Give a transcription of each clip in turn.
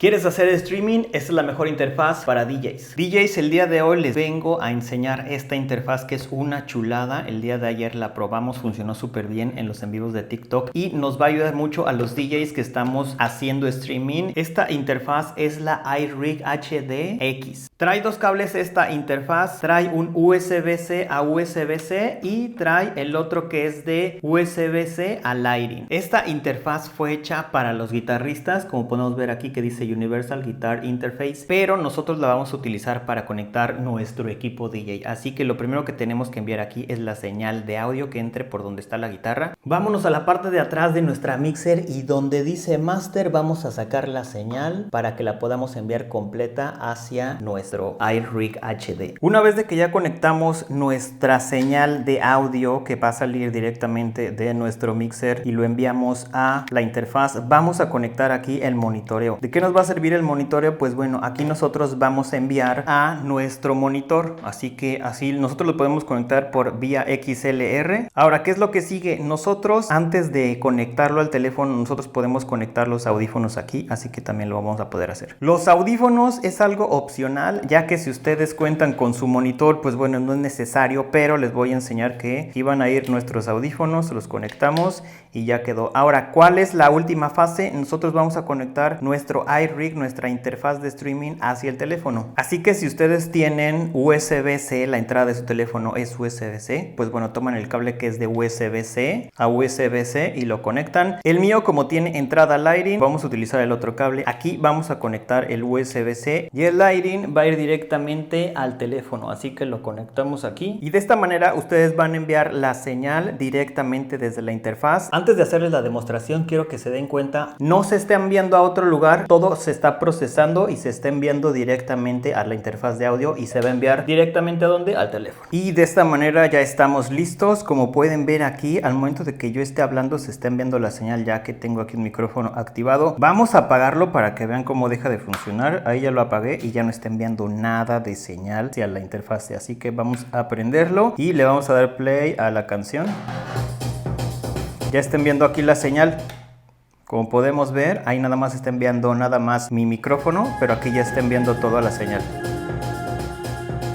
¿Quieres hacer streaming? Esta es la mejor interfaz para DJs. DJs, el día de hoy les vengo a enseñar esta interfaz que es una chulada. El día de ayer la probamos, funcionó súper bien en los en vivos de TikTok y nos va a ayudar mucho a los DJs que estamos haciendo streaming. Esta interfaz es la iRig HD-X. Trae dos cables esta interfaz, trae un USB-C a USB-C y trae el otro que es de USB-C a Lightning. Esta interfaz fue hecha para los guitarristas, como podemos ver aquí que dice Universal Guitar Interface, pero nosotros la vamos a utilizar para conectar nuestro equipo DJ. Así que lo primero que tenemos que enviar aquí es la señal de audio que entre por donde está la guitarra. Vámonos a la parte de atrás de nuestra mixer y donde dice Master vamos a sacar la señal para que la podamos enviar completa hacia nuestro iRig HD. Una vez de que ya conectamos nuestra señal de audio que va a salir directamente de nuestro mixer y lo enviamos a la interfaz, vamos a conectar aquí el monitoreo. ¿De qué nos va a servir el monitoreo? Pues bueno, aquí nosotros vamos a enviar a nuestro monitor, así que así nosotros lo podemos conectar por vía XLR. Ahora, ¿qué es lo que sigue? Nosotros, antes de conectarlo al teléfono, nosotros podemos conectar los audífonos aquí, así que también lo vamos a poder hacer. Los audífonos es algo opcional, ya que si ustedes cuentan con su monitor, pues bueno, no es necesario, pero les voy a enseñar que iban a ir nuestros audífonos, los conectamos y ya quedó. Ahora, ¿cuál es la última fase? Nosotros vamos a conectar nuestro iRig, nuestra interfaz de streaming, hacia el teléfono. Así que si ustedes tienen USB-C, la entrada de su teléfono es USB-C, pues bueno, toman el cable que es de USB-C a USB-C y lo conectan. El mío, como tiene entrada Lightning, vamos a utilizar el otro cable. Aquí vamos a conectar el USB-C y el Lightning va a ir directamente al teléfono, así que lo conectamos aquí y de esta manera ustedes van a enviar la señal directamente desde la interfaz. Antes de hacerles la demostración, quiero que se den cuenta, no se está enviando a otro lugar, todo se está procesando y se está enviando directamente a la interfaz de audio y se va a enviar directamente ¿a dónde? Al teléfono. Y de esta manera ya estamos listos. Como pueden ver aquí, al momento de que yo esté hablando se está enviando la señal, ya que tengo aquí un micrófono activado. Vamos a apagarlo para que vean cómo deja de funcionar. Ahí ya lo apagué y ya no está enviando nada de señal hacia la interfaz, así que vamos a prenderlo y le vamos a dar play a la canción. Ya está enviando aquí la señal. Como podemos ver, ahí nada más está enviando nada más mi micrófono, pero aquí ya está enviando toda la señal.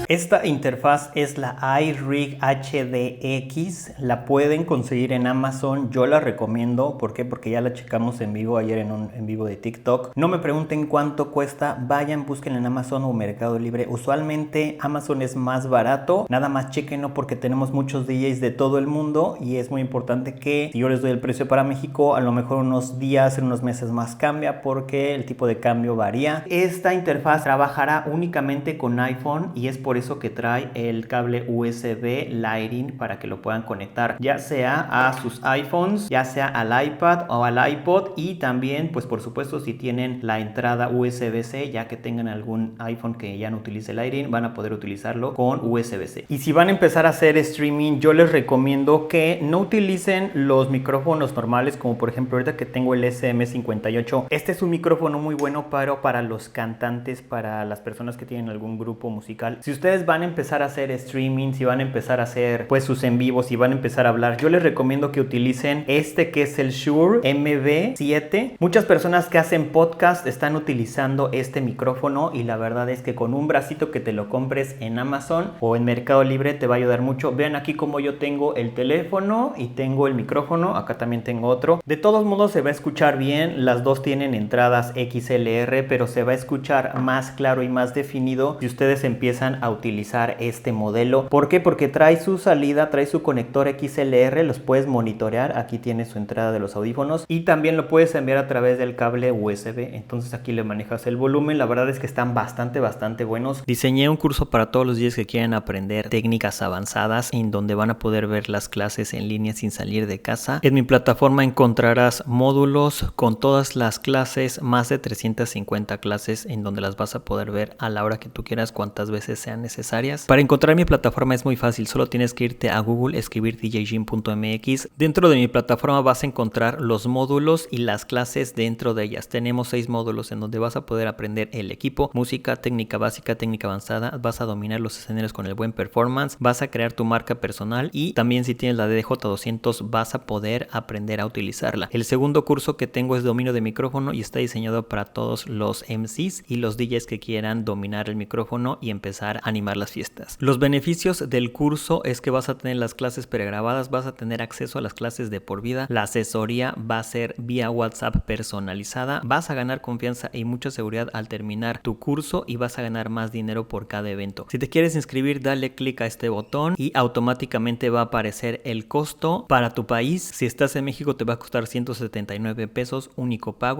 Esta interfaz es la iRig HD-X, la pueden conseguir en Amazon, yo la recomiendo. ¿Por qué? Porque ya la checamos en vivo ayer en un en vivo de TikTok. No me pregunten cuánto cuesta, vayan, busquen en Amazon o Mercado Libre. Usualmente Amazon es más barato, nada más chequenlo porque tenemos muchos DJs de todo el mundo y es muy importante que si yo les doy el precio para México, a lo mejor unos días, en unos meses más cambia porque el tipo de cambio varía. Esta interfaz trabajará únicamente con iPhone y es por eso que trae el cable USB Lightning para que lo puedan conectar ya sea a sus iPhones, ya sea al iPad o al iPod, y también pues por supuesto si tienen la entrada USB-C, ya que tengan algún iPhone que ya no utilice Lightning, van a poder utilizarlo con USB-C. Y si van a empezar a hacer streaming, yo les recomiendo que no utilicen los micrófonos normales, como por ejemplo ahorita que tengo el SM58. Este es un micrófono muy bueno para los cantantes, para las personas que tienen algún grupo musical. Si ustedes van a empezar a hacer streaming, si van a empezar a hacer pues sus en vivos, si van a empezar a hablar, yo les recomiendo que utilicen este que es el Shure MV7. Muchas personas que hacen podcast están utilizando este micrófono y la verdad es que con un bracito que te lo compres en Amazon o en Mercado Libre te va a ayudar mucho. Vean aquí como yo tengo el teléfono y tengo el micrófono, acá también tengo otro. De todos modos se va a escuchar bien, las dos tienen entradas XLR, pero se va a escuchar más claro y más definido si ustedes empiezan a utilizar este modelo. ¿Por qué? Porque trae su salida, trae su conector XLR, los puedes monitorear, aquí tiene su entrada de los audífonos y también lo puedes enviar a través del cable USB, entonces aquí le manejas el volumen. La verdad es que están bastante buenos. Diseñé un curso para todos los días que quieren aprender técnicas avanzadas, en donde van a poder ver las clases en línea sin salir de casa. En mi plataforma encontrarás módulos con todas las clases, más de 350 clases en donde las vas a poder ver a la hora que tú quieras, cuantas veces sean necesarias. Para encontrar mi plataforma es muy fácil, solo tienes que irte a Google, escribir djjim.mx. Dentro de mi plataforma vas a encontrar los módulos y las clases dentro de ellas. Tenemos 6 módulos en donde vas a poder aprender el equipo, música, técnica básica, técnica avanzada, vas a dominar los escenarios con el buen performance, vas a crear tu marca personal y también si tienes la DDJ200 vas a poder aprender a utilizarla. El segundo curso que tengo es dominio de micrófono y está diseñado para todos los MCs y los DJs que quieran dominar el micrófono y empezar a animar las fiestas. Los beneficios del curso es que vas a tener las clases pregrabadas, vas a tener acceso a las clases de por vida, la asesoría va a ser vía WhatsApp personalizada, vas a ganar confianza y mucha seguridad al terminar tu curso y vas a ganar más dinero por cada evento. Si te quieres inscribir, dale clic a este botón y automáticamente va a aparecer el costo para tu país. Si estás en México te va a costar 179 pesos único pago.